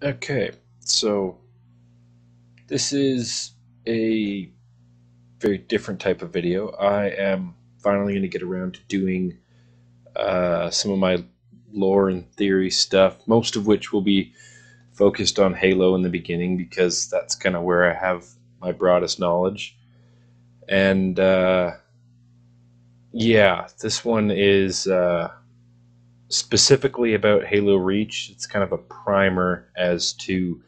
Okay, so this is a very different type of video. I am finally going to get around to doing some of my lore and theory stuff, most of which will be focused on Halo in the beginning because that's kind of where I have my broadest knowledge. And yeah, this one is specifically about Halo Reach. It's kind of a primer as to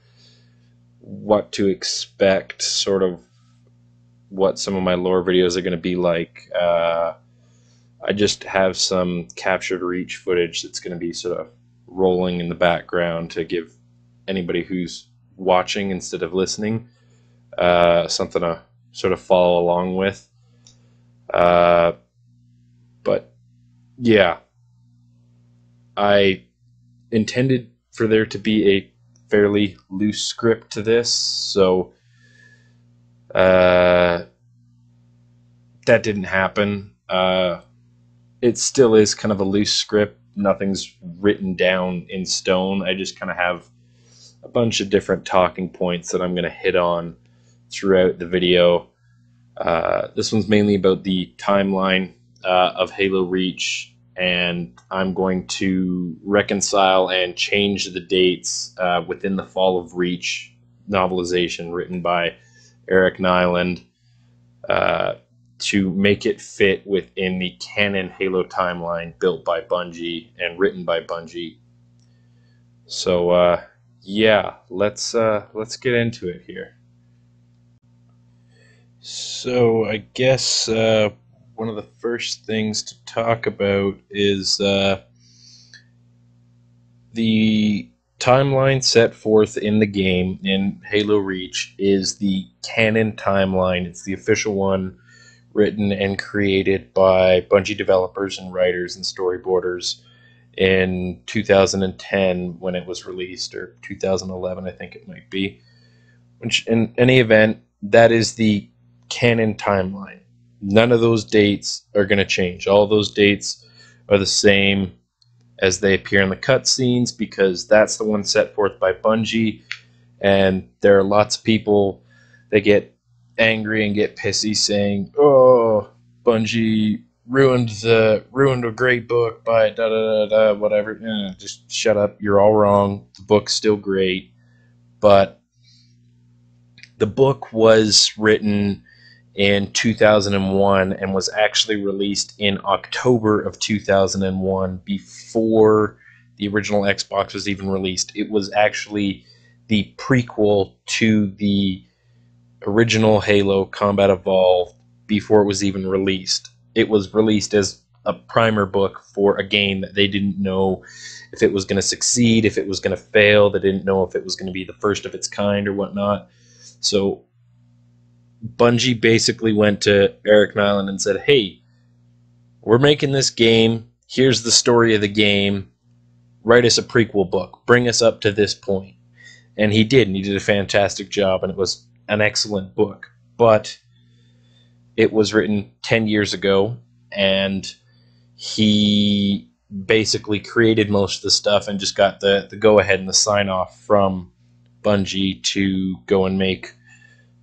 what to expect, sort of what some of my lore videos are going to be like. I just have some captured reach footage that's going to be sort of rolling in the background to give anybody who's watching instead of listening something to sort of follow along with. Uh, but yeah, I intended for there to be a fairly loose script to this, so uh, that didn't happen. It still is kind of a loose script. Nothing's written down in stone. I just kind of have a bunch of different talking points that I'm going to hit on throughout the video. This one's mainly about the timeline of Halo Reach, and I'm going to reconcile and change the dates within the Fall of Reach novelization written by Eric Nyland. To make it fit within the canon Halo timeline built by Bungie and written by Bungie. So yeah, let's get into it here. So I guess one of the first things to talk about is the timeline set forth in the game in Halo Reach is the canon timeline. It's the official one, written and created by Bungie developers and writers and storyboarders in 2010 when it was released, or 2011, I think it might be. Which, in any event, that is the canon timeline. None of those dates are going to change. All those dates are the same as they appear in the cutscenes because that's the one set forth by Bungie. And there are lots of people that get angry and get pissy saying, "Oh, Bungie ruined a great book by da da da da whatever." Just shut up. You're all wrong. The book's still great, but the book was written in 2001 and was actually released in October of 2001 before the original Xbox was even released. It was actually the prequel to the original Halo Combat Evolved before it was even released. It was released as a primer book for a game that they didn't know if it was going to succeed, if it was going to fail. They didn't know if it was going to be the first of its kind or whatnot. So Bungie basically went to Eric Nyland and said, "Hey, we're making this game. Here's the story of the game. Write us a prequel book. Bring us up to this point." And he did, and he did a fantastic job, and it was an excellent book. But it was written 10 years ago, and he basically created most of the stuff and just got the go-ahead and the sign-off from Bungie to go and make,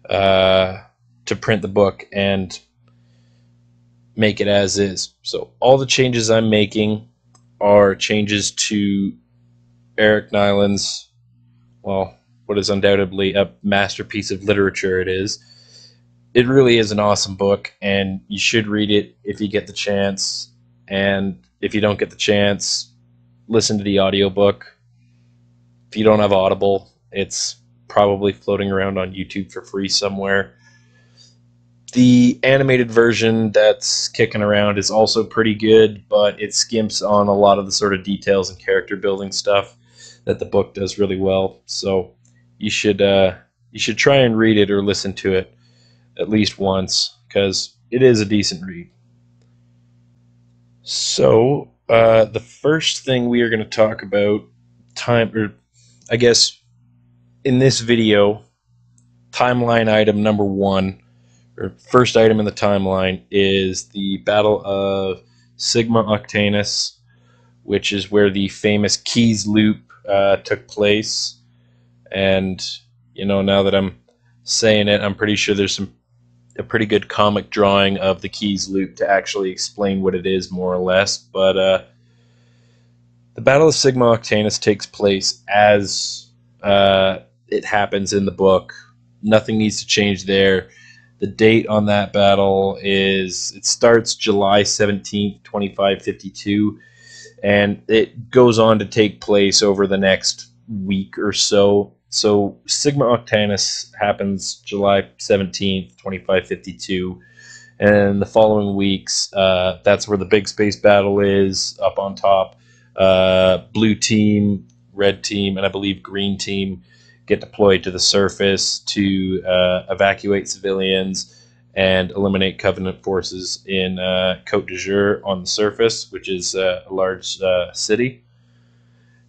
to print the book and make it as is. So all the changes I'm making are changes to Eric Nyland's, well, what is undoubtedly a masterpiece of literature it is. It really is an awesome book, and you should read it if you get the chance. And if you don't get the chance, listen to the audiobook. If you don't have Audible, it's probably floating around on YouTube for free somewhere. The animated version that's kicking around is also pretty good, but it skimps on a lot of the sort of details and character building stuff that the book does really well. So you should try and read it or listen to it at least once because it is a decent read. So the first thing we are going to talk about, or I guess in this video, timeline item number one, or first item in the timeline, is the Battle of Sigma Octanus, which is where the famous Keys loop took place. And now that I'm saying it, I'm pretty sure there's a pretty good comic drawing of the Keys loop to actually explain what it is, more or less. But the Battle of Sigma Octanus takes place as it happens in the book. Nothing needs to change there. The date on that battle it starts July 17th, 2552, and it goes on to take place over the next week or so. So Sigma Octanus happens July 17th, 2552, and the following weeks, that's where the big space battle is, up on top. Blue team, red team, and I believe green team get deployed to the surface to evacuate civilians and eliminate Covenant forces in Côte d'Azur on the surface, which is a large city.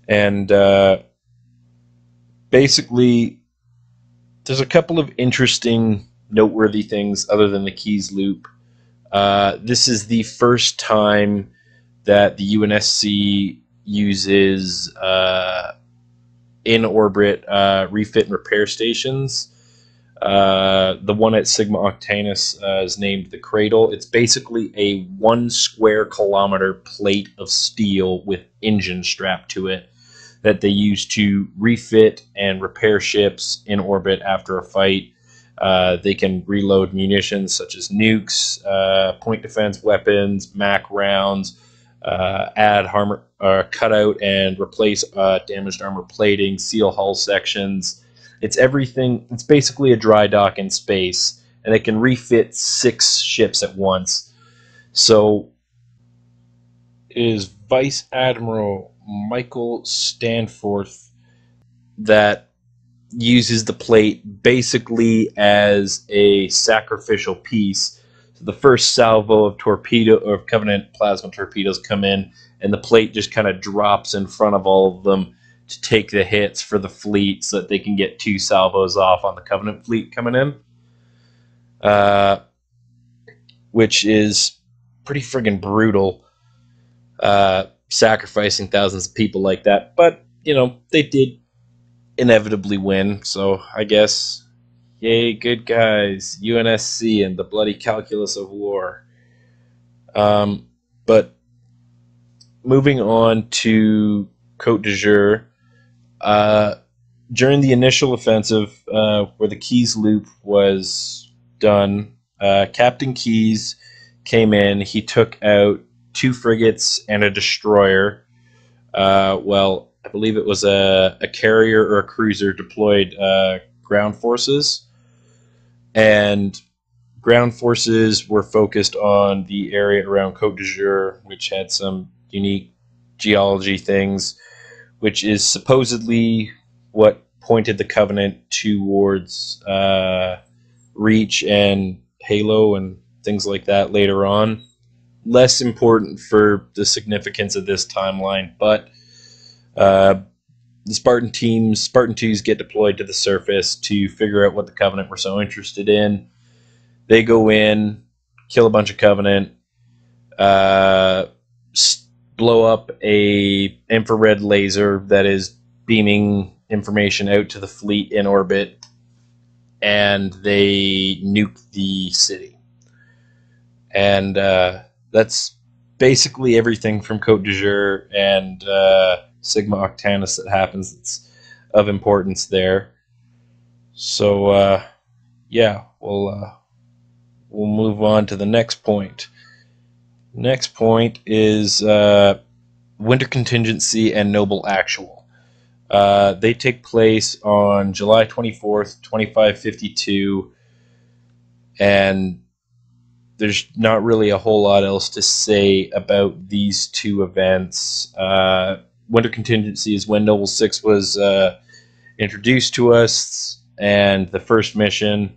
And basically, there's a couple of interesting, noteworthy things other than the Keys loop. This is the first time that the UNSC uses in-orbit refit and repair stations. The one at Sigma Octanus is named the Cradle. It's basically a 1 square kilometer plate of steel with engine strapped to it that they use to refit and repair ships in orbit after a fight. They can reload munitions such as nukes, point defense weapons, MAC rounds, add armor, cut out and replace damaged armor plating, seal hull sections. It's everything. It's basically a dry dock in space, and it can refit 6 ships at once. So it is Vice Admiral Michael Stanforth that uses the plate basically as a sacrificial piece. So the first salvo of Covenant plasma torpedoes come in, and the plate just kind of drops in front of all of them to take the hits for the fleet so that they can get 2 salvos off on the Covenant fleet coming in. Which is pretty friggin' brutal, sacrificing thousands of people like that. But, they did inevitably win, so I guess, yay, good guys, UNSC and the bloody calculus of war. But moving on to Côte d'Azur, during the initial offensive, where the Keys loop was done, Captain Keys came in. He took out 2 frigates and a destroyer. I believe it was a carrier or a cruiser deployed ground forces. And ground forces were focused on the area around Côte d'Azur, which had some unique geology things, which is supposedly what pointed the Covenant towards Reach and Halo and things like that later on. Less important for the significance of this timeline, but the Spartan 2s get deployed to the surface to figure out what the Covenant were so interested in. They go in, kill a bunch of Covenant, blow up a infrared laser that is beaming information out to the fleet in orbit, and they nuke the city. And that's basically everything from Côte d'Azur and Sigma Octanus that happens that's of importance there. So we'll move on to the next point. Next point is Winter Contingency and Noble Actual. They take place on July 24th, 2552, and there's not really a whole lot else to say about these 2 events. Winter Contingency is when Noble 6 was introduced to us, and the first mission.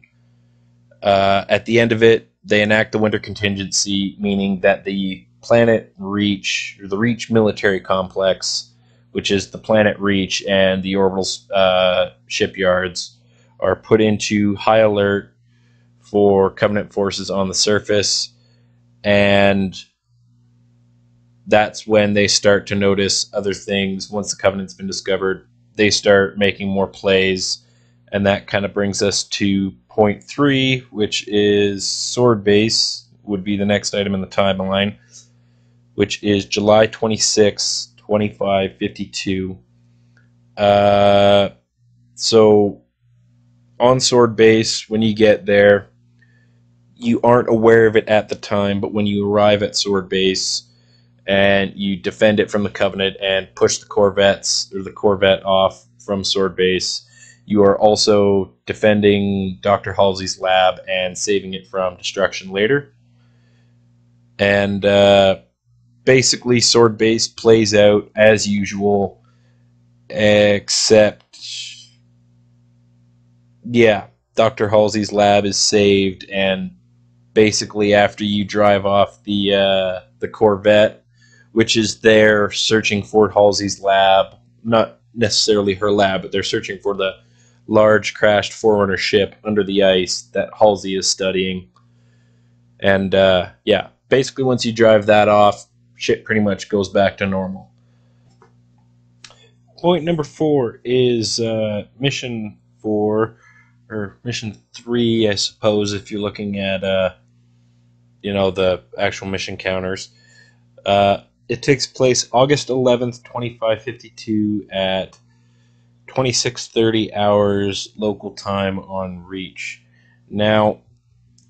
At the end of it, they enact the Winter Contingency, meaning that the planet Reach, or the Reach military complex, which is the planet Reach and the orbital shipyards, are put into high alert for Covenant forces on the surface, and that's when they start to notice other things. Once the Covenant's been discovered, they start making more plays, and that kind of brings us to point 3, which is Sword Base, would be the next item in the timeline, which is July 26, 2552. So on Sword Base, when you get there, you aren't aware of it at the time, but when you arrive at Sword Base and you defend it from the Covenant and push the Corvettes or the Corvette off from Sword Base, you are also defending Dr. Halsey's lab and saving it from destruction later. And basically, Sword Base plays out as usual, except, yeah, Dr. Halsey's lab is saved, and basically after you drive off the Corvette, which is there searching for Halsey's lab, not necessarily her lab, but they're searching for the large crashed Forerunner ship under the ice that Halsey is studying. And yeah, basically once you drive that off, shit pretty much goes back to normal. Point number 4 is mission 4, or mission 3, I suppose, if you're looking at the actual mission counters. It takes place August 11th, 2552 at 26:30 hours local time on Reach. Now,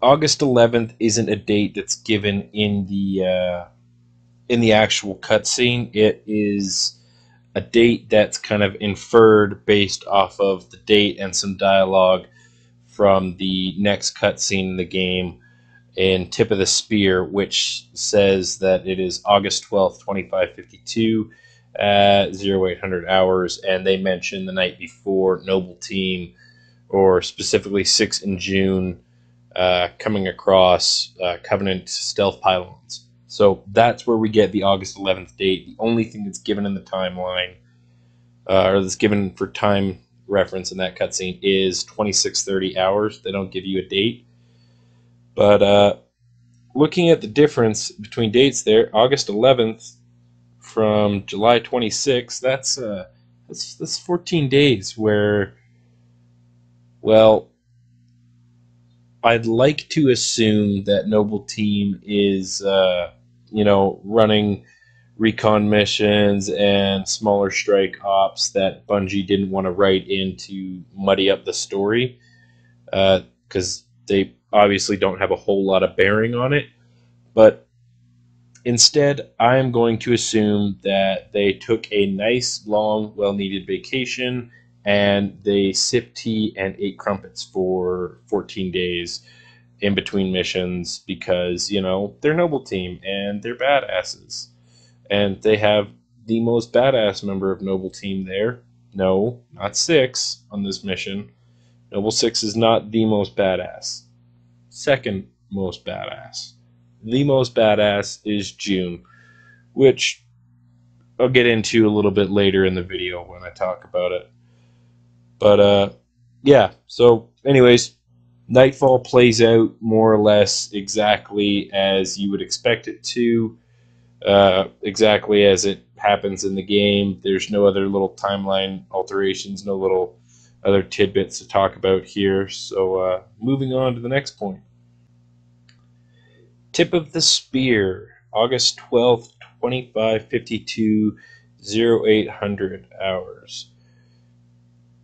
August 11th isn't a date that's given in the actual cutscene. It is a date that's kind of inferred based off of the date and some dialogue from the next cutscene in the game in Tip of the Spear, which says that it is August 12th, 2552 at 0800 hours, and they mention the night before Noble Team, or specifically 6 in June, coming across Covenant stealth pylons. So that's where we get the August 11th date. The only thing that's given in the timeline, or that's given for time reference in that cutscene, is 26:30 hours. They don't give you a date. But looking at the difference between dates there, August 11th from July 26th, that's 14 days where, well, I'd like to assume that Noble Team is, running recon missions and smaller strike ops that Bungie didn't want to write in to muddy up the story, because they obviously don't have a whole lot of bearing on it. But instead, I am going to assume that they took a nice, long, well-needed vacation and they sipped tea and ate crumpets for 14 days in between missions because, they're Noble Team and they're badasses. And they have the most badass member of Noble Team there. No, not 6 on this mission. Noble 6 is not the most badass. Second most badass. The most badass is June, which I'll get into a little bit later in the video when I talk about it. But yeah, so anyways, Nightfall plays out more or less exactly as you would expect it to, exactly as it happens in the game. There's no other little timeline alterations, no little other tidbits to talk about here. So moving on to the next point. Tip of the Spear, August 12th, 2552, 0800 hours.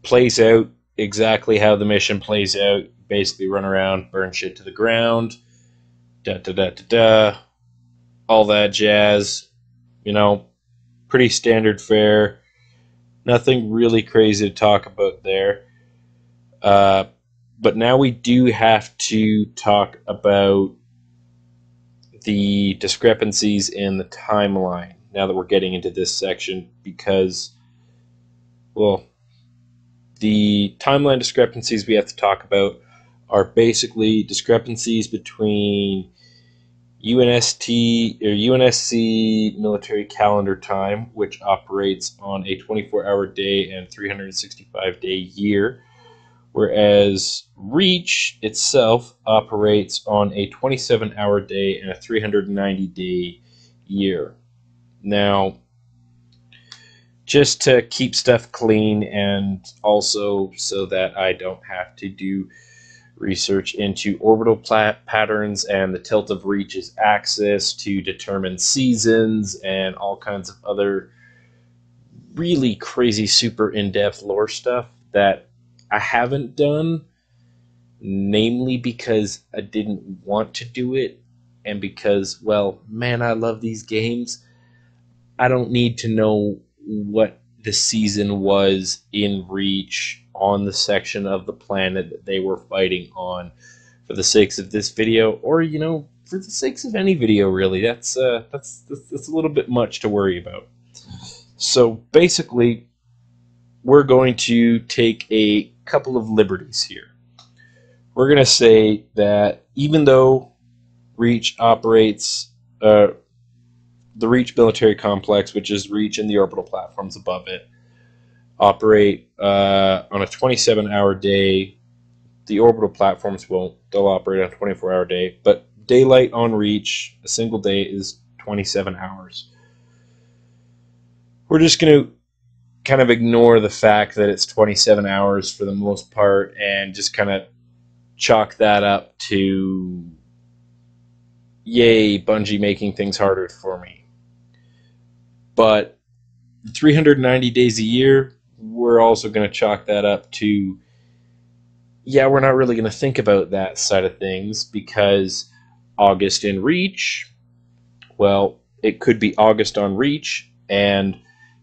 Plays out exactly how the mission plays out. Basically run around, burn shit to the ground, all that jazz. Pretty standard fare. Nothing really crazy to talk about there. But now we do have to talk about the discrepancies in the timeline now that we're getting into this section, because, well, the timeline discrepancies we have to talk about are basically discrepancies between UNST or UNSC military calendar time, which operates on a 24-hour day and 365-day year, whereas Reach itself operates on a 27-hour day and a 390-day year. Now, just to keep stuff clean, and also so that I don't have to do research into orbital patterns and the tilt of Reach's axis to determine seasons and all kinds of other really crazy, super in-depth lore stuff that I haven't done, namely because I didn't want to do it, and because, well, man, I love these games. I don't need to know what the season was in Reach on the section of the planet that they were fighting on for the sakes of this video, or, you know, for the sakes of any video, really. That's a little bit much to worry about. So basically, we're going to take a couple of liberties here. We're going to say that even though Reach operates, the Reach military complex, which is Reach and the orbital platforms above it, operate on a 27-hour day. The orbital platforms won't. They'll operate on a 24-hour day. But daylight on Reach, a single day, is 27 hours. We're just going to kind of ignore the fact that it's 27 hours for the most part and just kind of chalk that up to, yay, Bungie making things harder for me. But 390 days a year, we're also going to chalk that up to, yeah, we're not really going to think about that side of things, because August in Reach, well, it could be August on Reach, and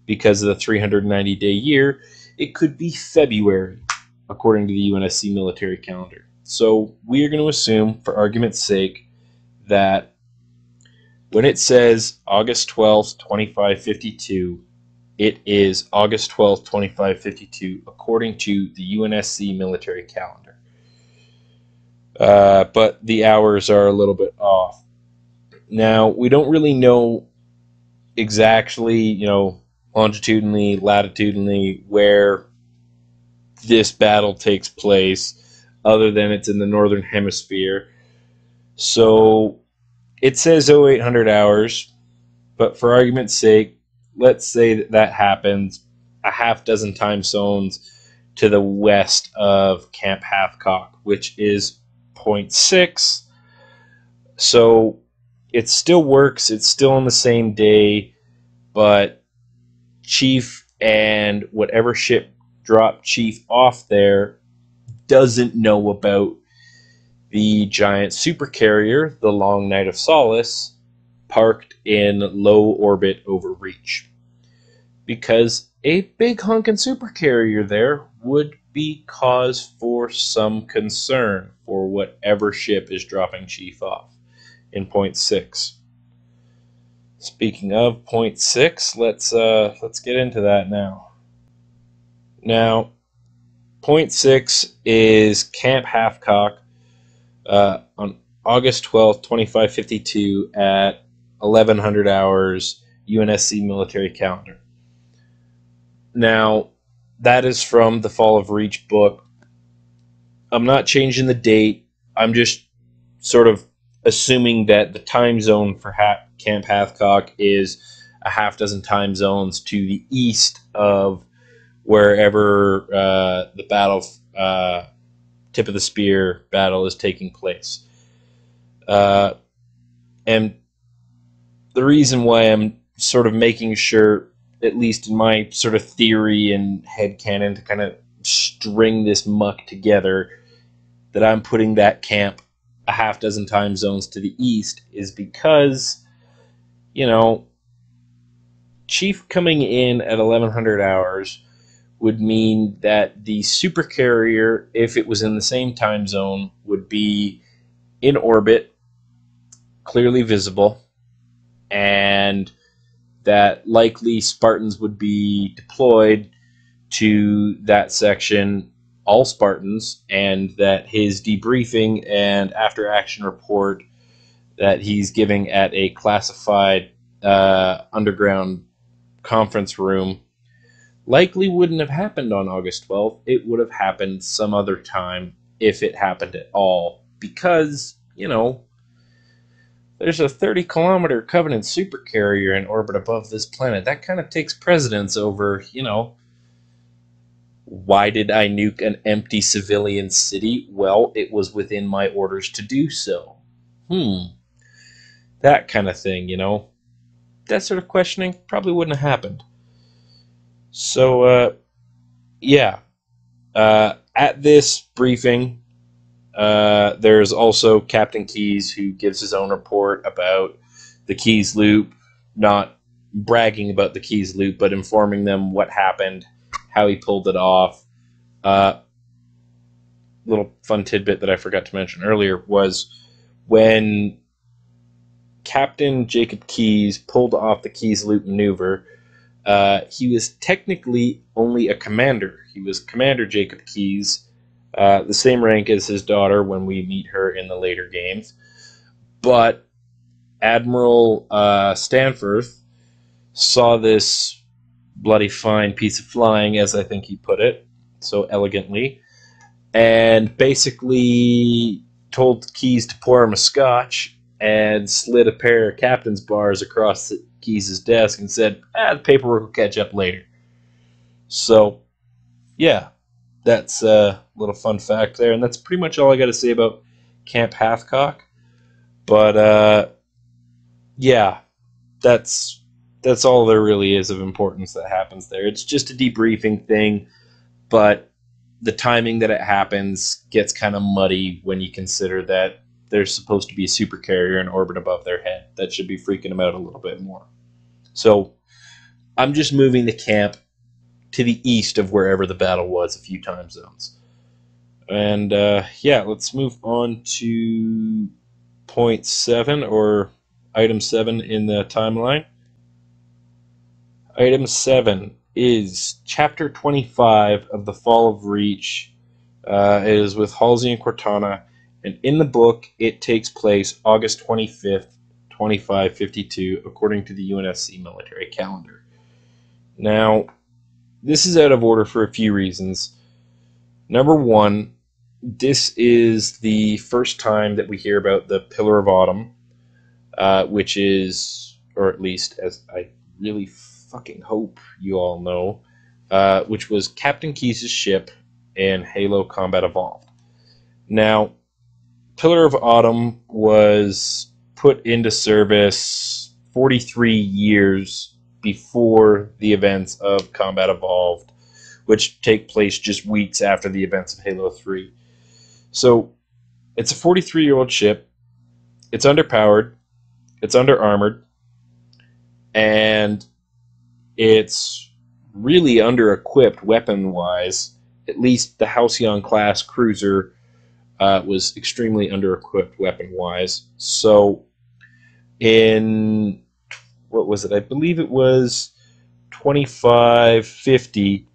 because of the 390-day year, it could be February, according to the UNSC military calendar. So we are going to assume, for argument's sake, that when it says August 12th, 2552, it is August 12th, 2552, according to the UNSC military calendar. But the hours are a little bit off. Now, we don't really know exactly, you know, longitudinally, latitudinally, where this battle takes place, other than it's in the northern hemisphere. So it says 0800 hours, but for argument's sake, let's say that that happens a half dozen time zones to the west of Camp Hathcock, which is 0.6. So it still works. It's still on the same day, but Chief and whatever ship dropped Chief off there doesn't know about the giant supercarrier, the Long Night of Solace, parked in low orbit over Reach. Because a big honkin' supercarrier there would be cause for some concern for whatever ship is dropping Chief off in 0.6. Speaking of 0.6, let's get into that now. Now, 0.6 is Camp Hathcock on August 12th, 2552 at 1100 hours UNSC military calendar. Now, that is from the Fall of Reach book. I'm not changing the date. I'm just sort of assuming that the time zone for Camp Hathcock is a half dozen time zones to the east of wherever the battle, Tip of the Spear battle is taking place. And the reason why I'm sort of making sure, at least in my sort of theory and headcanon, to kind of string this muck together, that I'm putting that camp a half dozen time zones to the east, is because, you know, Chief coming in at 1100 hours would mean that the supercarrier, if it was in the same time zone, would be in orbit, clearly visible, and that likely Spartans would be deployed to that section, all Spartans, and that his debriefing and after-action report that he's giving at a classified underground conference room likely wouldn't have happened on August 12th. It would have happened some other time, if it happened at all, because, you know, There's a 30-kilometer Covenant supercarrier in orbit above this planet. That kind of takes precedence over, why did I nuke an empty civilian city? Well, it was within my orders to do so. That kind of thing. That sort of questioning probably wouldn't have happened. So, yeah. At this briefing, there's also Captain Keyes, who gives his own report about the Keyes loop, not bragging about the Keyes loop, but informing them what happened, how he pulled it off. Little fun tidbit that I forgot to mention earlier was when Captain Jacob Keyes pulled off the Keyes loop maneuver, he was technically only a commander. He was Commander Jacob Keyes, the same rank as his daughter when we meet her in the later games. But Admiral Stanforth saw this bloody fine piece of flying, as I think he put it so elegantly, and basically told Keyes to pour him a scotch and slid a pair of captain's bars across Keyes' desk and said, the paperwork will catch up later. So, yeah, that's a little fun fact there, and that's pretty much all I got to say about Camp Hathcock. But, yeah, that's all there really is of importance that happens there. It's just a debriefing thing, but the timing that it happens gets kind of muddy when you consider that there's supposed to be a supercarrier in orbit above their head. That should be freaking them out a little bit more. So I'm just moving the camp to the east of wherever the battle was, a few time zones. And yeah, let's move on to point 7, or item 7 in the timeline. Item 7 is Chapter 25 of The Fall of Reach. It is with Halsey and Cortana, and in the book, it takes place August 25th, 2552, according to the UNSC military calendar. Now, this is out of order for a few reasons. Number one, this is the first time that we hear about the Pillar of Autumn, which is, or at least as I really fucking hope you all know, which was Captain Keyes' ship in Halo Combat Evolved. Now, Pillar of Autumn was put into service 43 years before the events of Combat Evolved, which take place just weeks after the events of Halo 3. So, it's a 43-year-old ship, it's underpowered, it's under-armored, and it's really under-equipped weapon-wise. At least the Halcyon-class cruiser was extremely under-equipped weapon-wise. So, in, what was it? I believe it was 2550,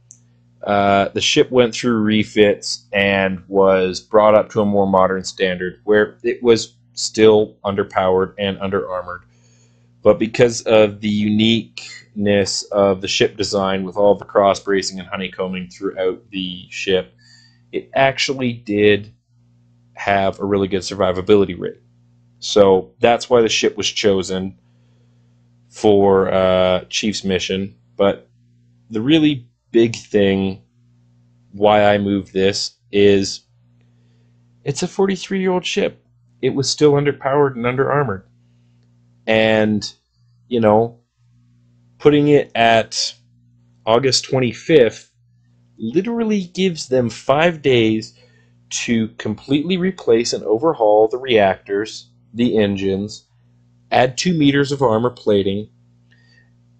the ship went through refits and was brought up to a more modern standard, where it was still underpowered and under-armored. But because of the uniqueness of the ship design with all the cross-bracing and honeycombing throughout the ship, it actually did have a really good survivability rate. So that's why the ship was chosen for Chief's mission. But the really big thing why I moved this is it's a 43-year-old ship. It was still underpowered and under-armored. And, putting it at August 25th literally gives them 5 days to completely replace and overhaul the reactors, the engines, add 2 meters of armor plating,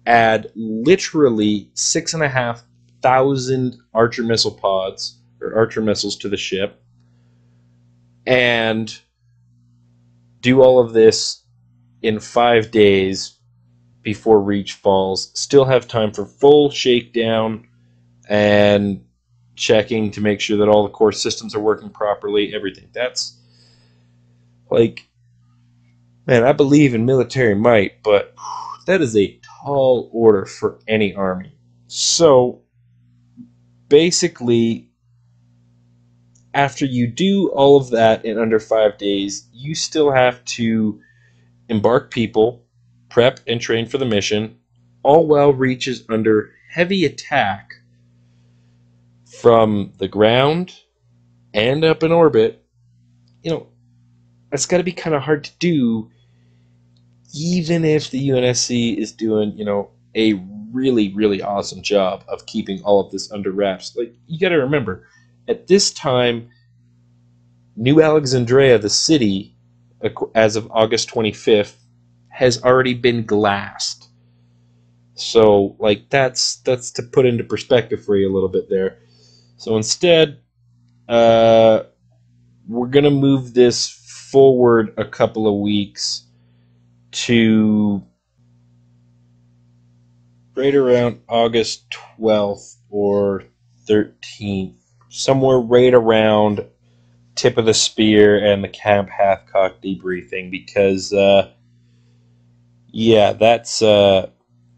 add literally 6,500 Archer missile pods, or Archer missiles to the ship, and do all of this in 5 days before Reach falls. Still have time for full shakedown and checking to make sure that all the core systems are working properly, everything. That's, like, man, I believe in military might, but that is a tall order for any army. So, basically, after you do all of that in under 5 days, you still have to embark people, prep and train for the mission, all while Reach is under heavy attack from the ground and up in orbit. You know, that's got to be kind of hard to do, even if the UNSC is doing, a really, really awesome job of keeping all of this under wraps. Like, you got to remember, at this time, New Alexandria, the city, as of August 25th, has already been glassed. So, like, that's to put into perspective for you a little bit there. So instead, we're gonna move this forward a couple of weeks to right around August 12th or 13th, somewhere right around tip of the spear and the Camp Hathcock debriefing, because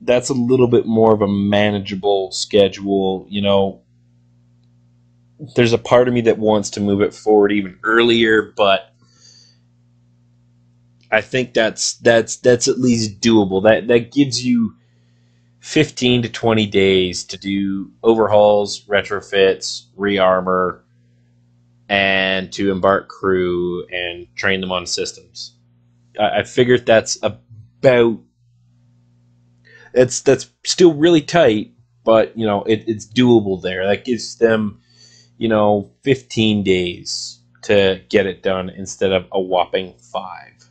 that's a little bit more of a manageable schedule. There's a part of me that wants to move it forward even earlier, but I think that's at least doable. That gives you 15 to 20 days to do overhauls, retrofits, rearmor, and to embark crew and train them on systems. I figured that's still really tight, but it's doable there. That gives them 15 days to get it done instead of a whopping 5.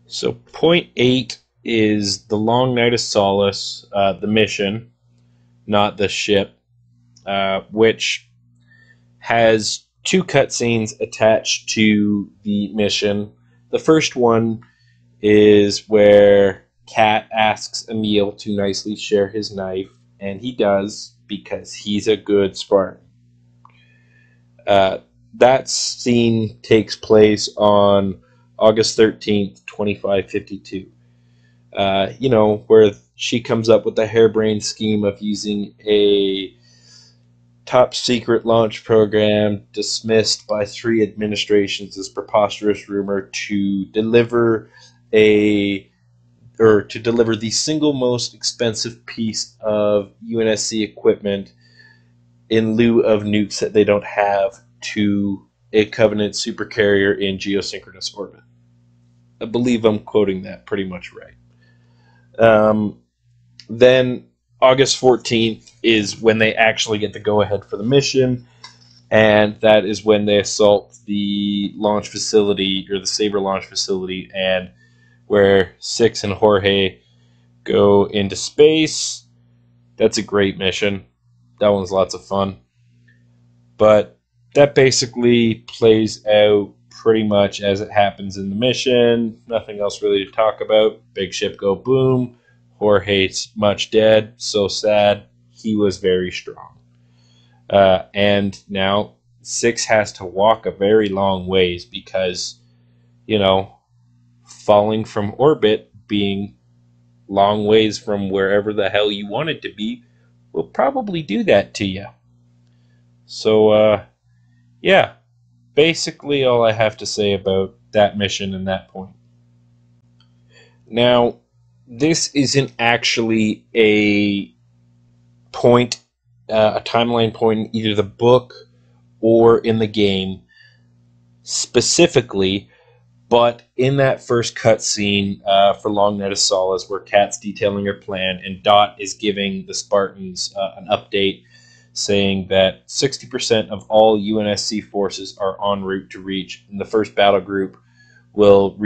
So point 8 is the Long Night of Solace, the mission, not the ship, which has 2 cutscenes attached to the mission. The first one is where Cat asks Emil to nicely share his knife, and he does, because he's a good Spartan. That scene takes place on August 13th, 2552. Where she comes up with the harebrained scheme of using a top secret launch program dismissed by 3 administrations as preposterous rumor to deliver the single most expensive piece of UNSC equipment in lieu of nukes that they don't have to a Covenant supercarrier in geosynchronous orbit. I believe I'm quoting that pretty much right. Then August 14th is when they actually get the go-ahead for the mission, and that is when they assault the launch facility, or the Saber launch facility, and where Six and Jorge go into space. That's a great mission. That one's lots of fun. But that basically plays out pretty much as it happens in the mission. Nothing else really to talk about. Big ship go boom. Jorge's much dead. So sad. He was very strong. And now Six has to walk a very long ways because, falling from orbit, being long ways from wherever the hell you want it to be, will probably do that to you. So, yeah, basically all I have to say about that mission and that point. Now, this isn't actually a point, a timeline point in either the book or in the game specifically, but in that first cutscene for Long Night of Solace, where Kat's detailing her plan and Dot is giving the Spartans an update saying that 60% of all UNSC forces are en route to Reach, and the first battle group will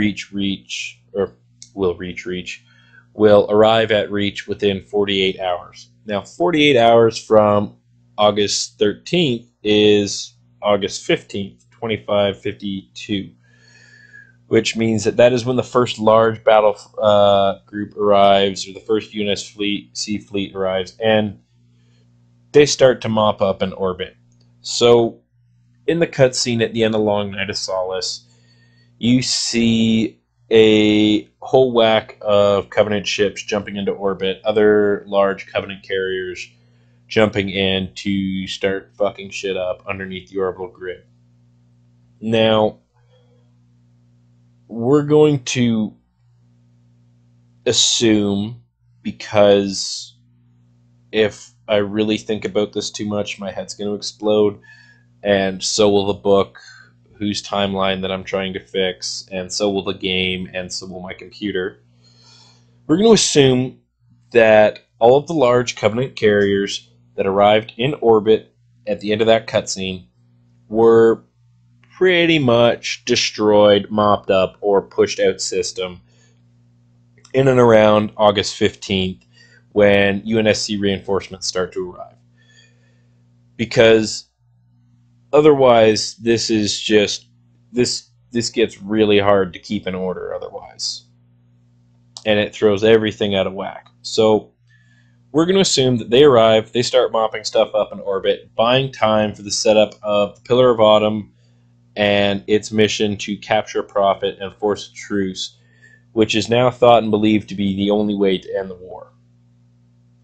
arrive at Reach within 48 hours. Now, 48 hours from August 13th is August 15th, 2552, which means that is when the first large battle group arrives, or the first UNSC fleet arrives, and they start to mop up in orbit. So, in the cutscene at the end of Long Night of Solace, you see a whole whack of Covenant ships jumping into orbit, other large Covenant carriers jumping in to start fucking shit up underneath the orbital grid. Now, we're going to assume, because if I really think about this too much, my head's going to explode, and so will the book, whose timeline that I'm trying to fix, and so will the game, and so will my computer. We're going to assume that all of the large Covenant carriers that arrived in orbit at the end of that cutscene were pretty much destroyed, mopped up, or pushed out system in and around August 15th when UNSC reinforcements start to arrive. Because otherwise, this gets really hard to keep in order otherwise. And it throws everything out of whack. So we're going to assume that they arrive, they start mopping stuff up in orbit, buying time for the setup of the Pillar of Autumn and its mission to capture Prophet and force a truce, which is now thought and believed to be the only way to end the war.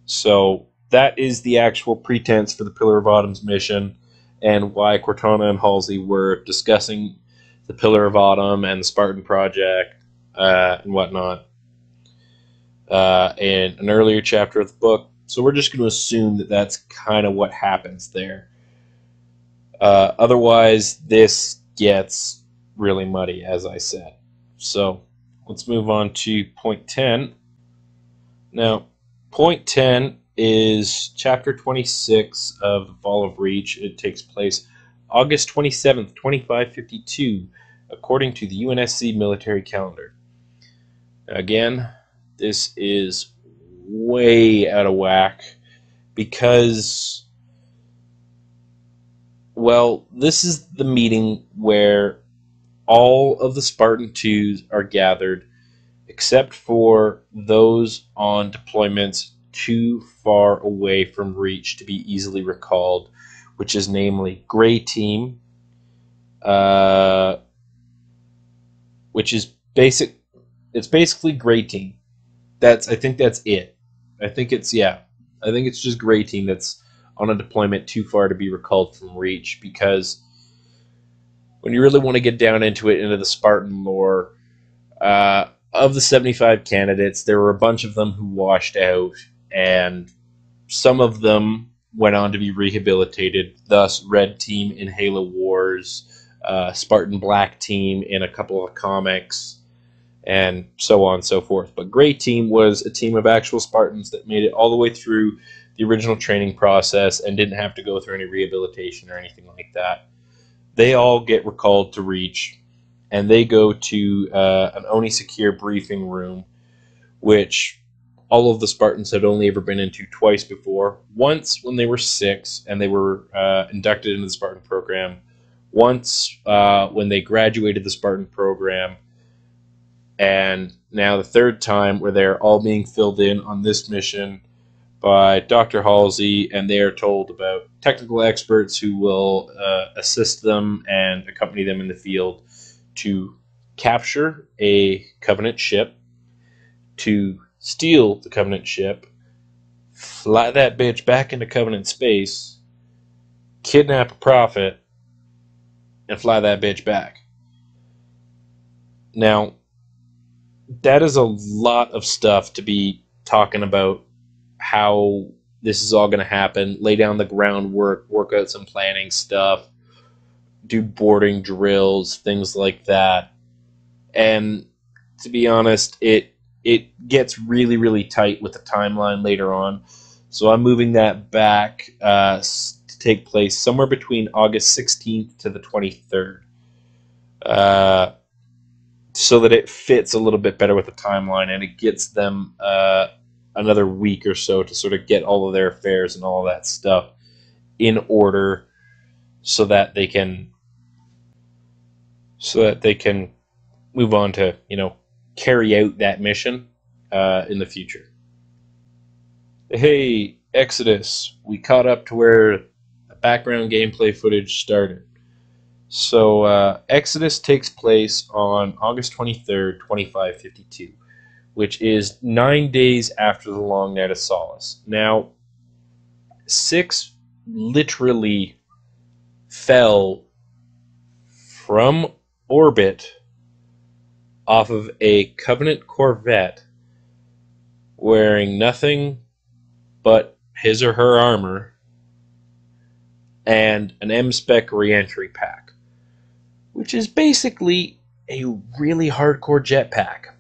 So that is the actual pretense for the Pillar of Autumn's mission, and why Cortana and Halsey were discussing the Pillar of Autumn and the Spartan Project and whatnot in an earlier chapter of the book. So we're just going to assume that that's kind of what happens there. Otherwise, this gets really muddy, as I said. So let's move on to point 10. Now, point 10 is chapter 26 of The Fall of Reach. It takes place August 27th, 2552, according to the UNSC military calendar. Again, this is way out of whack because, well, this is the meeting where all of the Spartan 2s are gathered, except for those on deployments too far away from Reach to be easily recalled, which is namely Gray Team, which is basic. It's basically Gray Team. I think that's it. I think it's just Gray Team that's on a deployment too far to be recalled from Reach, because when you really want to get down into it, into the Spartan lore, of the 75 candidates, there were a bunch of them who washed out, and some of them went on to be rehabilitated, thus Red Team in Halo Wars, Spartan Black Team in a couple of comics, and so on and so forth. But Gray Team was a team of actual Spartans that made it all the way through the original training process and didn't have to go through any rehabilitation or anything like that. They all get recalled to Reach, and they go to an Oni Secure briefing room, which all of the Spartans had only ever been into twice before. Once when they were 6 and they were inducted into the Spartan program. Once when they graduated the Spartan program. And now the third time where they're all being filled in on this mission by Dr. Halsey, and they are told about technical experts who will assist them and accompany them in the field to capture a Covenant ship, to steal the Covenant ship, fly that bitch back into Covenant space, kidnap a Prophet, and fly that bitch back. Now, that is a lot of stuff to be talking about how this is all going to happen, lay down the groundwork, work out some planning stuff, do boarding drills, things like that. And to be honest, it gets really, really tight with the timeline later on. So I'm moving that back to take place somewhere between August 16th to the 23rd. So that it fits a little bit better with the timeline, and it gets them another week or so to sort of get all of their affairs and all of that stuff in order, so that they can move on to, carry out that mission in the future. Hey, Exodus, we caught up to where the background gameplay footage started. So Exodus takes place on August 23rd, 2552, which is 9 days after the Long Night of Solace. Now, 6 literally fell from orbit off of a Covenant Corvette wearing nothing but his or her armor and an M-Spec reentry pack, which is basically a really hardcore jetpack.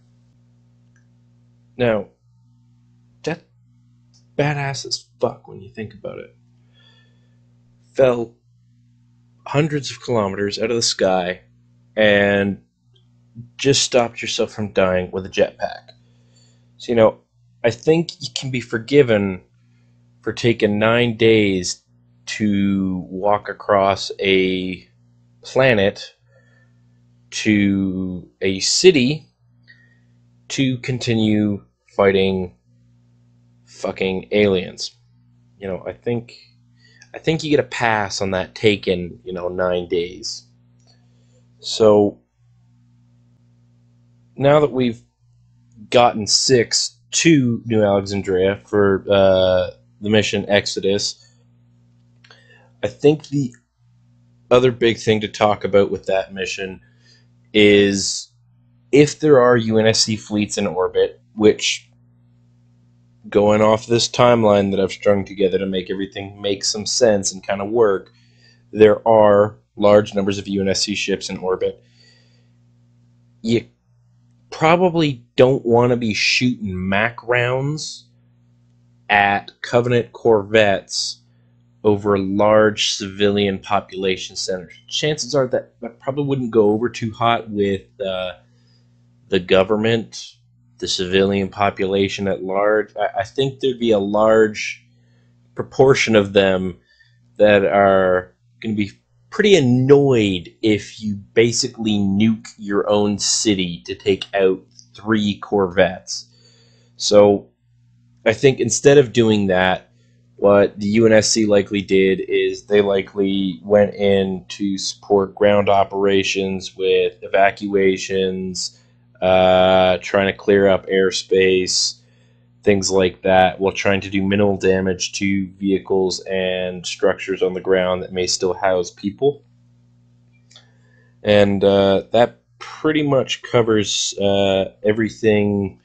Now, that's badass as fuck when you think about it. Fell hundreds of kilometers out of the sky and just stopped yourself from dying with a jetpack. So, I think you can be forgiven for taking 9 days to walk across a planet to a city to continue fighting fucking aliens. I think you get a pass on that taken, 9 days. So now that we've gotten 6 to New Alexandria for the mission Exodus, I think the other big thing to talk about with that mission is if there are UNSC fleets in orbit, which, going off this timeline that I've strung together to make everything make some sense and kind of work, there are large numbers of UNSC ships in orbit. You probably don't want to be shooting MAC rounds at Covenant Corvettes over large civilian population centers. Chances are that probably wouldn't go over too hot with the government, the civilian population at large. I think there'd be a large proportion of them that are going to be pretty annoyed if you basically nuke your own city to take out 3 Corvettes. So I think instead of doing that, what the UNSC likely did is they likely went in to support ground operations with evacuations, trying to clear up airspace, things like that, while trying to do minimal damage to vehicles and structures on the ground that may still house people. And that pretty much covers everything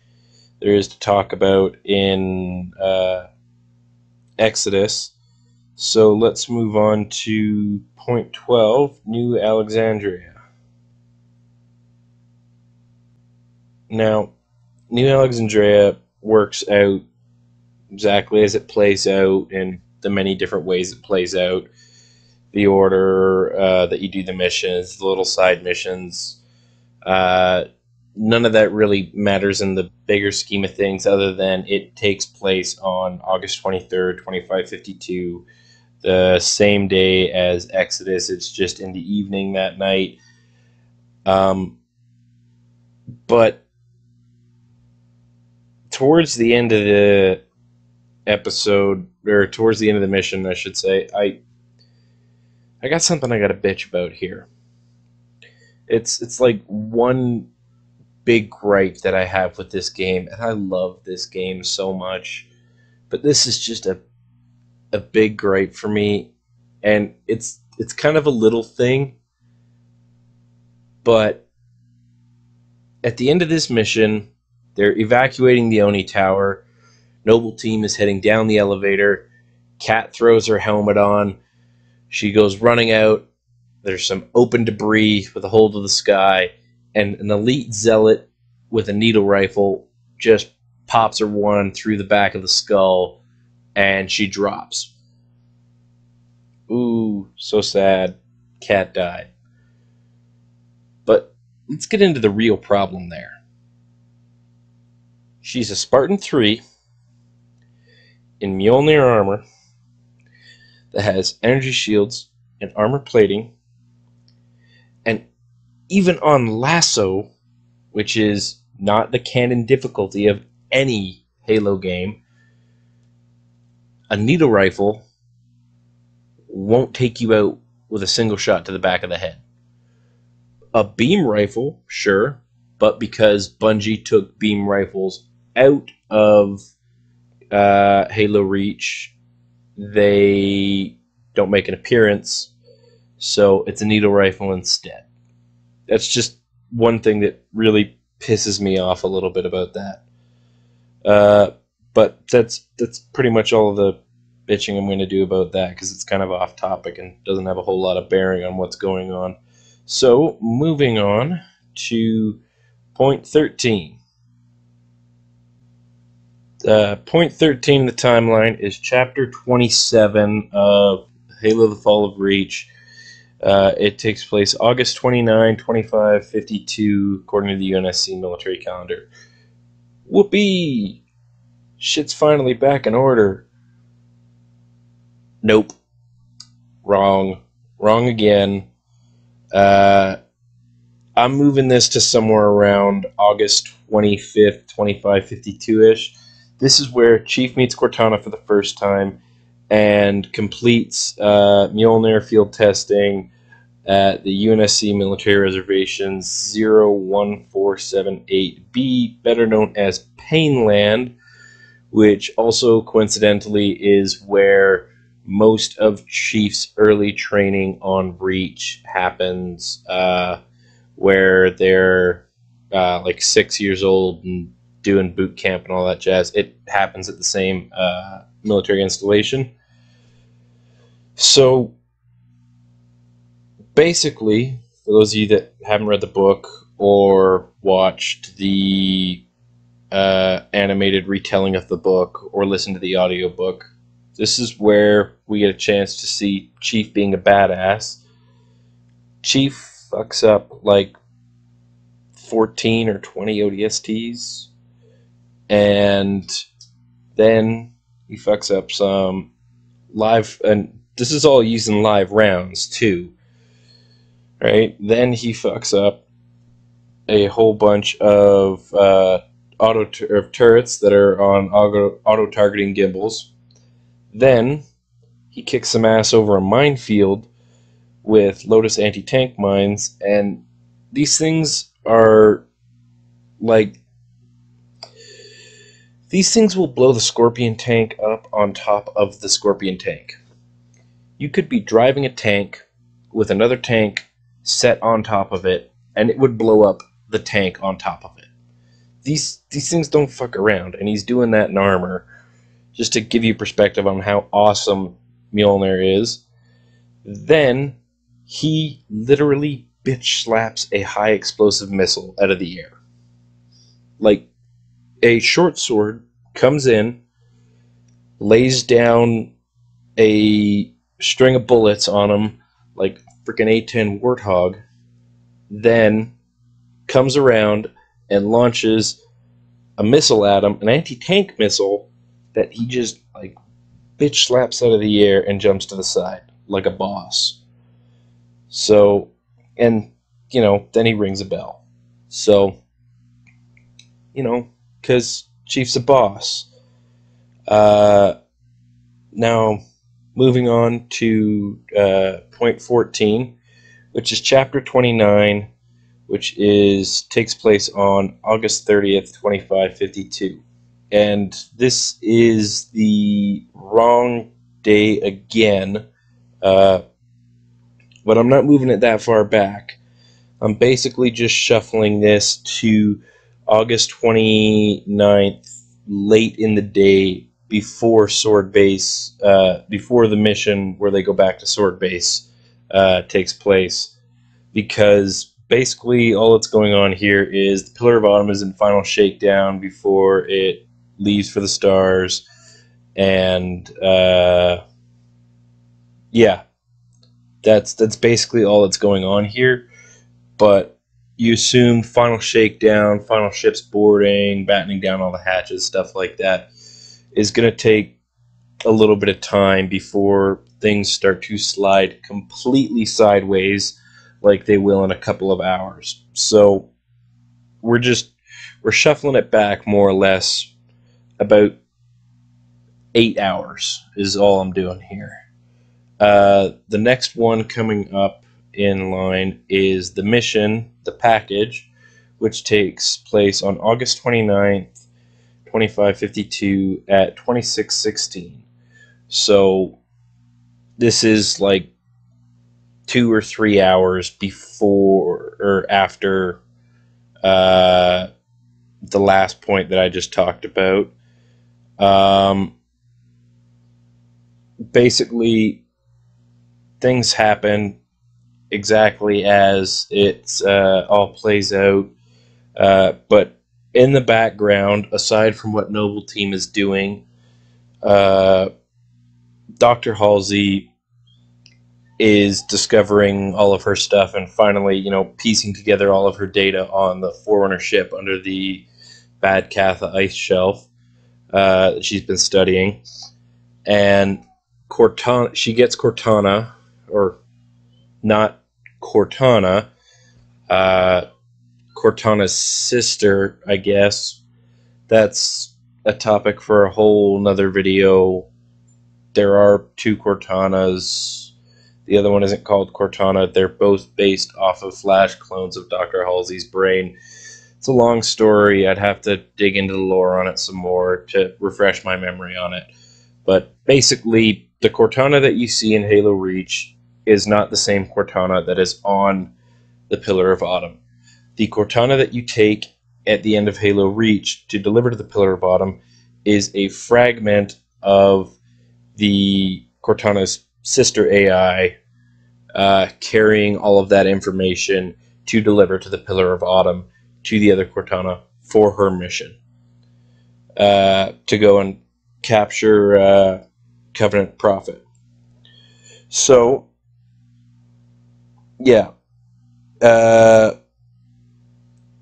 there is to talk about in Exodus. So let's move on to point 12, New Alexandria. Now, New Alexandria works out exactly as it plays out in the many different ways it plays out. The order that you do the missions, the little side missions, none of that really matters in the bigger scheme of things, other than it takes place on August 23rd, 2552, the same day as Exodus. It's just in the evening that night. But towards the end of the episode, or towards the end of the mission, I should say, I got something I got to bitch about here. It's like one big gripe that I have with this game, and I love this game so much, but this is just a big gripe for me, and it's kind of a little thing, but at the end of this mission, they're evacuating the Oni Tower. Noble Team is heading down the elevator. Kat throws her helmet on. She goes running out. There's some open debris with a hold of the sky, and an elite zealot with a needle rifle just pops her one through the back of the skull, and she drops. Ooh, so sad. Kat died. But let's get into the real problem there. She's a Spartan 3 in Mjolnir armor that has energy shields and armor plating, and even on Lasso, which is not the canon difficulty of any Halo game, a needle rifle won't take you out with a single shot to the back of the head. A beam rifle, sure, but because Bungie took beam rifles out of Halo Reach, they don't make an appearance, so it's a needle rifle instead. That's just one thing that really pisses me off a little bit about that. But that's pretty much all of the bitching I'm going to do about that, because it's kind of off topic and doesn't have a whole lot of bearing on what's going on. So, moving on to point 13. Point 13 in the timeline is Chapter 27 of Halo the Fall of Reach. It takes place August 29, 2552, according to the UNSC military calendar. Whoopee! Shit's finally back in order. Nope. Wrong. Wrong again. I'm moving this to somewhere around August 25th, 2552-ish. This is where Chief meets Cortana for the first time and completes Mjolnir field testing at the UNSC military reservation 01478B, better known as Painland, which also coincidentally is where most of Chief's early training on Reach happens, where they're like 6 years old and doing boot camp and all that jazz. It happens at the same military installation. So basically, for those of you that haven't read the book or watched the animated retelling of the book or listened to the audiobook, this is where we get a chance to see Chief being a badass. Chief fucks up like 14 or 20 ODSTs, and then he fucks up some live, and this is all using live rounds too, right? Then he fucks up a whole bunch of turrets that are on auto-targeting gimbals. Then he kicks some ass over a minefield with Lotus anti-tank mines, and these things are like, these things will blow the Scorpion tank up on top of the Scorpion tank. You could be driving a tank with another tank set on top of it, and it would blow up the tank on top of it. These things don't fuck around, and he's doing that in armor, just to give you perspective on how awesome Mjolnir is. Then he literally bitch slaps a high explosive missile out of the air. Like, a short sword comes in, lays down a string of bullets on him like freaking A-10 Warthog, then comes around and launches a missile at him, an anti-tank missile that he just like bitch slaps out of the air and jumps to the side like a boss. So, and you know, then he rings a bell. So, you know, because Chief's a boss. Now, moving on to point 14, which is Chapter 29, which takes place on August 30th, 2552. And this is the wrong day again, but I'm not moving it that far back. I'm basically just shuffling this to August 29th, late in the day, before Sword Base, before the mission where they go back to Sword Base takes place, because basically all that's going on here is the Pillar of Autumn is in final shakedown before it leaves for the stars, and yeah, that's basically all that's going on here. But you assume final shakedown, final ships boarding, battening down all the hatches, stuff like that, is going to take a little bit of time before things start to slide completely sideways like they will in a couple of hours. So we're shuffling it back more or less about 8 hours is all I'm doing here. The next one coming up in line is the mission, the package, which takes place on August 29th, 2552 at 2616. So this is like 2 or 3 hours before or after the last point that I just talked about. Basically, things happen exactly as it's all plays out, but in the background, aside from what Noble Team is doing, Dr. Halsey is discovering all of her stuff and finally, piecing together all of her data on the Forerunner ship under the Bad Catha ice shelf that she's been studying. And Cortana, she gets Cortana, or not Cortana, Cortana's sister, I guess. That's a topic for a whole nother video. There are two Cortanas. The other one isn't called Cortana. They're both based off of Flash clones of Dr. Halsey's brain. It's a long story. I'd have to dig into the lore on it some more to refresh my memory on it. But basically, the Cortana that you see in Halo Reach is not the same Cortana that is on the Pillar of Autumn. The Cortana that you take at the end of Halo Reach to deliver to the Pillar of Autumn is a fragment of the Cortana's sister AI carrying all of that information to deliver to the Pillar of Autumn to the other Cortana for her mission. To go and capture Covenant Prophet. So, yeah.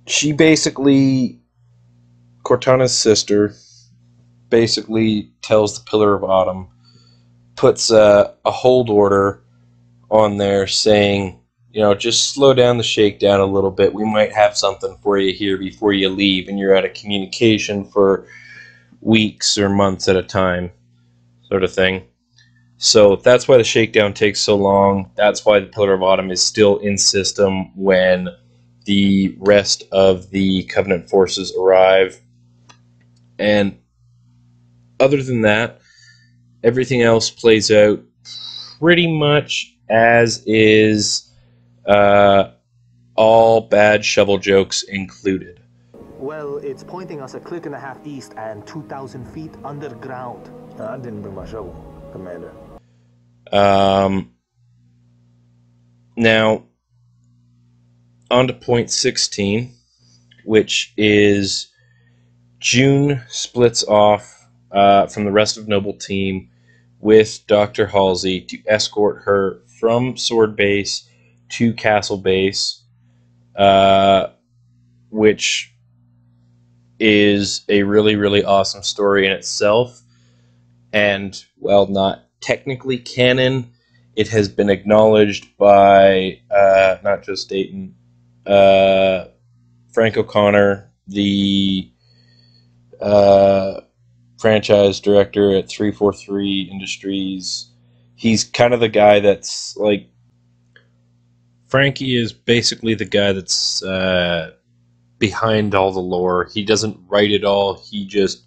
She basically, Cortana's sister, basically tells the Pillar of Autumn, puts a hold order on there saying, just slow down the shakedown a little bit. We might have something for you here before you leave, and you're out of communication for weeks or months at a time, sort of thing. So that's why the shakedown takes so long. That's why the Pillar of Autumn is still in system when the rest of the Covenant forces arrive. And other than that, everything else plays out pretty much as is, all bad shovel jokes included. Well, it's pointing us a click and a half east and 2,000 feet underground. I didn't bring my shovel, Commander. Now, on to point 16, which is June splits off from the rest of Noble Team with Dr. Halsey to escort her from Sword Base to Castle Base, which is a really, really awesome story in itself. And, while not technically canon, it has been acknowledged by not just Dayton, Frank O'Connor, the franchise director at 343 Industries. He's kind of the guy that's like, Frankie is basically the guy that's behind all the lore. He doesn't write it all. He just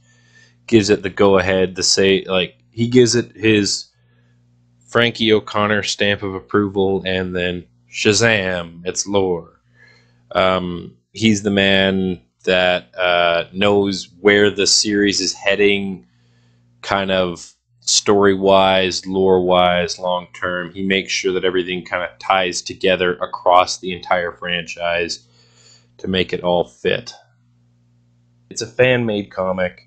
gives it the go-ahead to say, like, he gives it his Frankie O'Connor stamp of approval, and then Shazam, it's lore. He's the man that knows where the series is heading, kind of story-wise, lore-wise, long-term. He makes sure that everything kind of ties together across the entire franchise to make it all fit. It's a fan-made comic.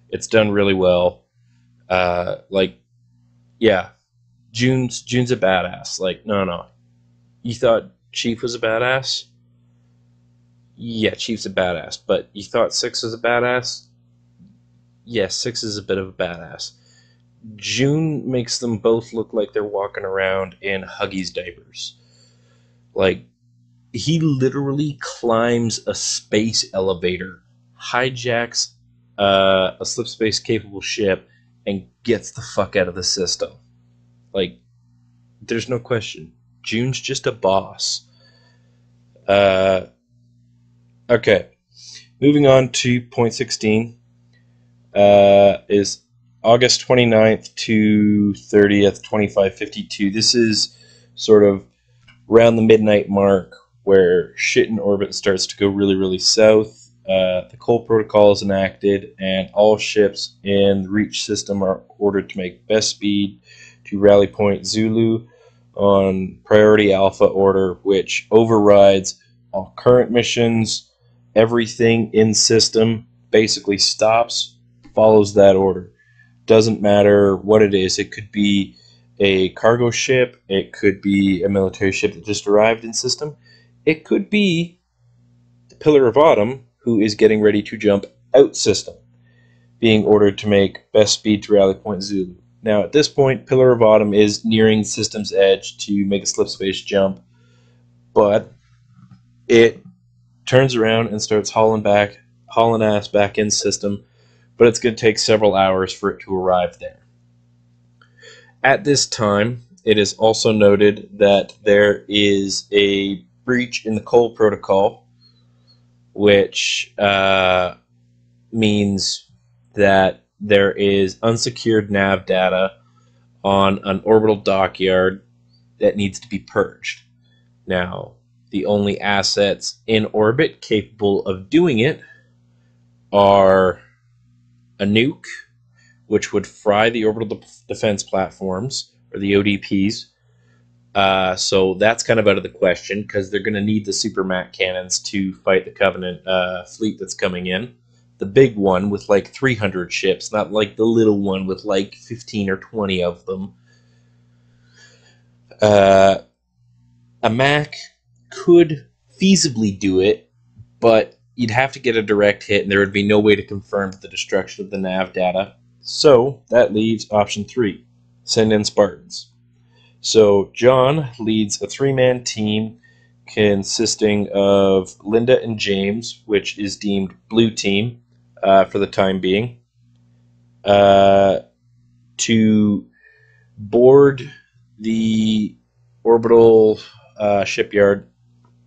It's done really well. June's a badass. Like, no. You thought Chief was a badass? Yeah, Chief's a badass. But you thought Six was a badass? Yes, Six is a bit of a badass. June makes them both look like they're walking around in Huggies diapers. Like, he literally climbs a space elevator, hijacks a slipspace capable ship, and gets the fuck out of the system. Like, there's no question. June's just a boss. Okay. Moving on to point 16 is August 29th to 30th, 2552. This is sort of around the midnight mark where shit in orbit starts to go really, really south. The Cole Protocol is enacted, and all ships in the Reach system are ordered to make best speed to Rally Point Zulu on Priority Alpha order, which overrides all current missions. Everything in system basically stops, follows that order. Doesn't matter what it is. It could be a cargo ship. It could be a military ship that just arrived in system. It could be the Pillar of Autumn, who is getting ready to jump out system, being ordered to make best speed to Rally Point Zulu. Now, at this point, Pillar of Autumn is nearing system's edge to make a slip space jump, but it turns around and starts hauling ass back in system, but it's going to take several hours for it to arrive there. At this time, it is also noted that there is a breach in the Cole Protocol, which means that there is unsecured nav data on an orbital dockyard that needs to be purged. Now, the only assets in orbit capable of doing it are a nuke, which would fry the orbital defense platforms, or the ODPs. So that's kind of out of the question, because they're going to need the Super Mac cannons to fight the Covenant fleet that's coming in. The big one with like 300 ships, not like the little one with like 15 or 20 of them. A Mac could feasibly do it, but you'd have to get a direct hit, and there would be no way to confirm the destruction of the nav data. So that leaves option 3, send in Spartans. So John leads a 3-man team consisting of Linda and James, which is deemed blue team for the time being, to board the orbital shipyard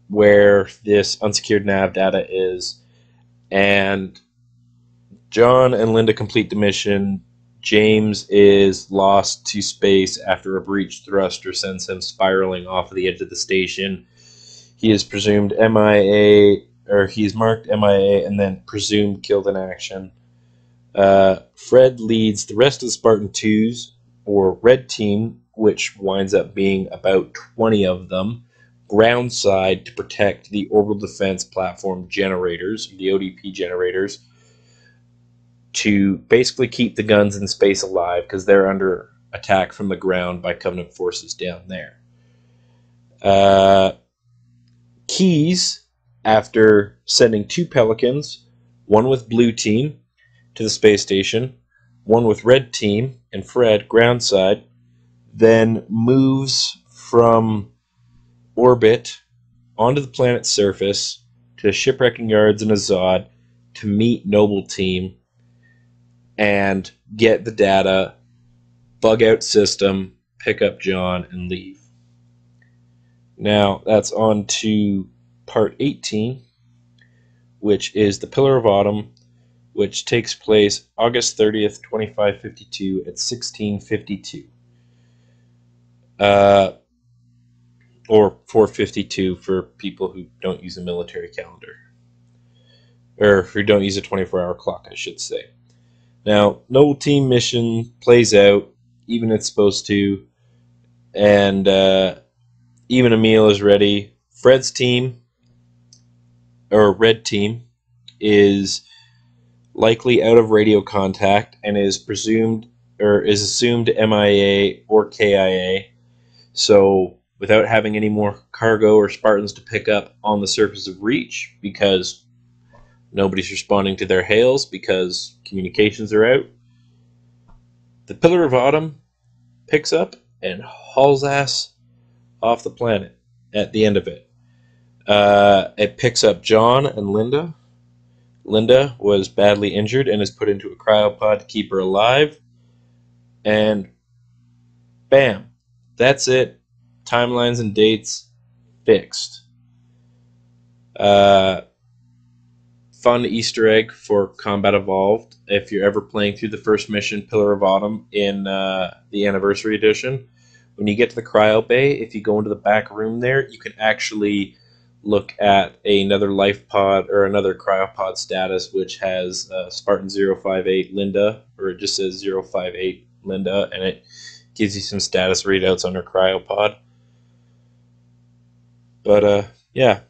where this unsecured nav data is, and John and Linda complete the mission. James is lost to space after a breached thruster sends him spiraling off of the edge of the station. He is presumed MIA, or he's marked MIA and then presumed killed in action. Fred leads the rest of the Spartan 2s, or Red Team, which winds up being about 20 of them, groundside to protect the orbital defense platform generators, the ODP generators, to basically keep the guns in space alive, because they're under attack from the ground by Covenant forces down there. Keyes, after sending 2 Pelicans, one with blue team to the space station, one with red team and Fred groundside, then moves from orbit onto the planet's surface to shipwrecking yards in Azad to meet Noble Team and get the data, bug out system, pick up John, and leave. Now, that's on to part 18, which is the Pillar of Autumn, which takes place August 30th, 2552 at 1652. Or 452 for people who don't use a military calendar. Or who don't use a 24-hour clock, I should say. Now, Noble Team mission plays out, even it's supposed to, and even a meal is ready. Fred's team, or Red Team, is likely out of radio contact and is presumed, or is assumed MIA or KIA. So, without having any more cargo or Spartans to pick up on the surface of Reach, because nobody's responding to their hails because communications are out, the Pillar of Autumn picks up and hauls ass off the planet at the end of it. It picks up John and Linda. Linda was badly injured and is put into a cryopod to keep her alive. And bam, that's it. Timelines and dates fixed. Fun Easter egg for Combat Evolved. If you're ever playing through the first mission, Pillar of Autumn, in the Anniversary Edition, when you get to the cryo bay, if you go into the back room there, you can actually look at another life pod or another cryopod status, which has Spartan 058 Linda, or it just says 058 Linda, and it gives you some status readouts on her cryopod. But yeah,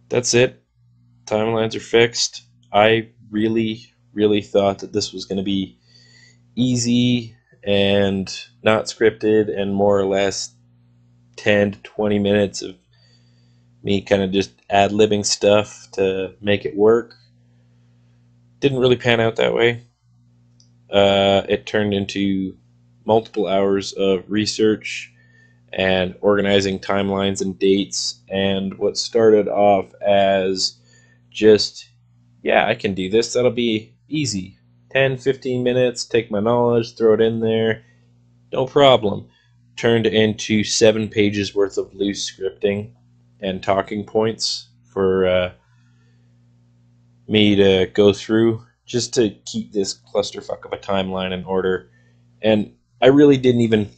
that's it. Timelines are fixed. I really, really thought that this was going to be easy and not scripted and more or less 10 to 20 minutes of me kind of just ad-libbing stuff to make it work. Didn't really pan out that way. It turned into multiple hours of research and organizing timelines and dates, and what started off as just, yeah, I can do this, that'll be easy. 10-15 minutes, take my knowledge, throw it in there, no problem. Turned into 7 pages worth of loose scripting and talking points for me to go through just to keep this clusterfuck of a timeline in order. And I really didn't even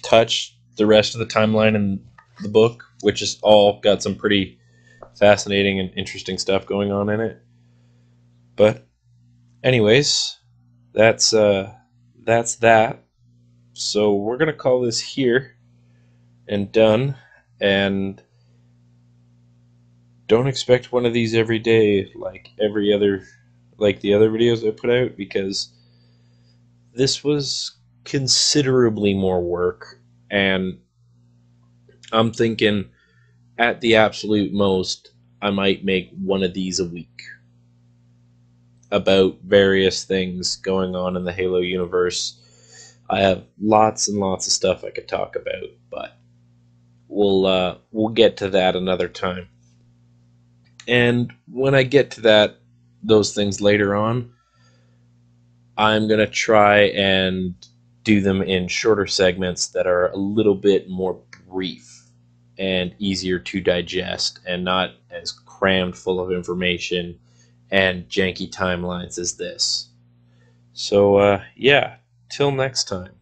touch the rest of the timeline in the book, which is all got some pretty fascinating and interesting stuff going on in it. But anyways, that's that. So we're gonna call this here and done, and don't expect one of these every day like the other videos I put out, because this was considerably more work, and I'm thinking at the absolute most I might make one of these a week about various things going on in the Halo universe. I have lots and lots of stuff I could talk about, but we'll get to that another time. And when I get to those things later on, I'm gonna try and do them in shorter segments that are a little bit more brief and easier to digest, and not as crammed full of information and janky timelines as this. So yeah, till next time.